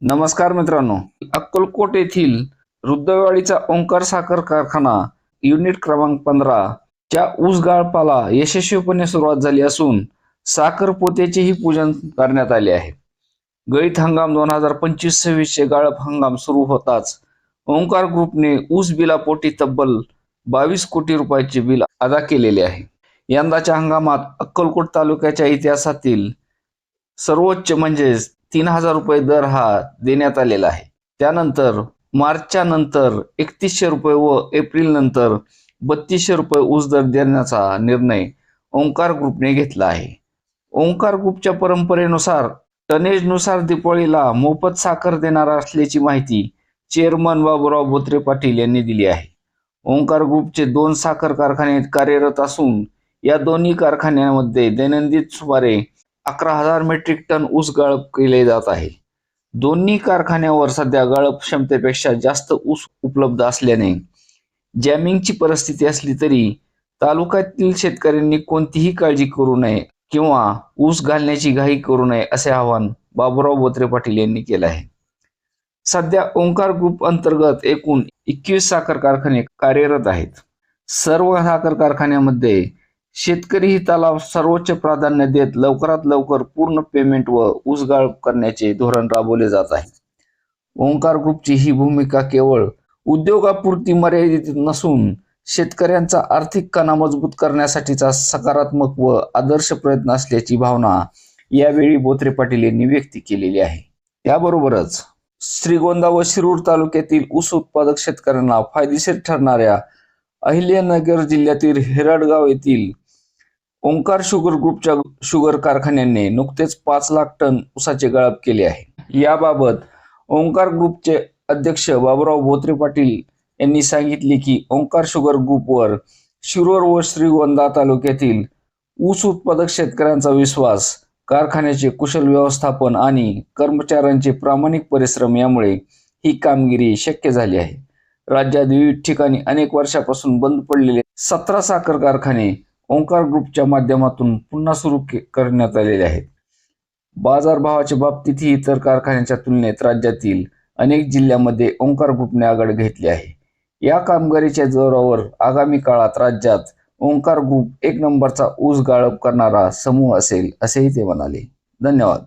नमस्कार मित्रांनो, अक्कलकोट येथील रुद्रवाडीचा ओंकार साखर कारखाना युनिट क्रमांक 15 च्या ऊस गाळपाला यशस्वीपणे सुरुवात झाली असून साखर पोत्याचेही पूजन करण्यात आले आहे. गळीत हंगाम 2025-26 चे गाळप हंगाम सुरू होताच ओंकार ग्रुपने ऊस बिलापोटी तब्बल 22 कोटी रुपयाचे बिल अदा केलेले आहे. यंदाच्या हंगामात अक्कलकोट तालुक्याच्या इतिहासातील सर्वोच्च म्हणजेच 3,000 रुपये दर हा देण्यात आलेला आहे. त्यानंतर मार्चच्या नंतर 3100 रुपये व एप्रिल नंतर 3200 रुपये ऊस दर देण्याचा निर्णय ओंकार ग्रुपने घेतला आहे. ओंकार ग्रुपच्या परंपरेनुसार टनेजनुसार दिपावळीला मोफत साखर देणार असल्याची माहिती चेअरमन बाबूराव बोत्रे पाटील यांनी दिली आहे. ओंकार ग्रुपचे 2 साखर कारखाने कार्यरत असून या दोन्ही कारखान्यांमध्ये दैनंदिन सुमारे 11,000 मेट्रिक टन ऊस गाळप केले जात आहे. दोन्ही कारखान्यावर सध्या गाळप क्षमतेपेक्षा जास्त ऊस उपलब्ध असल्याने जॅमिंगची परिस्थिती असली तरी तालुक्यातील शेतकऱ्यांनी कोणतीही काळजी करू नये किंवा ऊस घालण्याची घाई करू नये असे आवाहन बाबूराव बोत्रे पाटील यांनी केले आहे. सध्या ओंकार ग्रुप अंतर्गत एकूण 21 साखर कारखाने कार्यरत आहेत. सर्व साखर कारखान्यामध्ये शेतकरी हिताला सर्वोच्च प्राधान्य देत लवकरात लवकर पूर्ण पेमेंट व ऊस गाळप करण्याचे धोरण राबवले जात आहे. ओंकार ग्रुपची ही भूमिका केवळ उद्योगापुरती मर्यादित नसून शेतकऱ्यांचा आर्थिक कणा मजबूत करण्यासाठीचा सकारात्मक व आदर्श प्रयत्न असल्याची भावना यावेळी बोत्रे पाटील यांनी व्यक्त केलेली आहे. याबरोबरच श्रीगोंदा व शिरूर तालुक्यातील ऊस उत्पादक शेतकऱ्यांना फायदेशीर ठरणाऱ्या अहिल्यानगर जिल्ह्यातील हिरडगाव येथील ओंकार शुगर ग्रुपच्या शुगर कारखान्याने नुकतेच 5 लाख टन ऊसाचे गाळप केले आहे. याबाबत ओंकार ग्रुपचे अध्यक्ष बाबूराव बोत्रे पाटील यांनी सांगितले की ओंकार शुगर ग्रुपवर शिरूर व श्रीगोंदा तालुक्यातील ऊस उत्पादक शेतकऱ्यांचा विश्वास, कारखान्याचे कुशल व्यवस्थापन आणि कर्मचाऱ्यांचे प्रामाणिक परिश्रम यामुळे ही कामगिरी शक्य झाली आहे. राज्यात विविध ठिकाणी अनेक वर्षापासून बंद पडलेले 17 साखर कारखाने ओंकार ग्रुपच्या माध्यमातून पुन्हा सुरू करण्यात आलेले आहेत. बाजारभावाच्या बाबतीतही इतर कारखान्यांच्या तुलनेत राज्यातील अनेक जिल्ह्यांमध्ये ओंकार ग्रुपने आघाडी घेतली आहे. या कामगिरीच्या जोरावर आगामी काळात राज्यात ओंकार ग्रुप 1 नंबरचा ऊस गाळप करणारा समूह असेल असेही ते म्हणाले. धन्यवाद.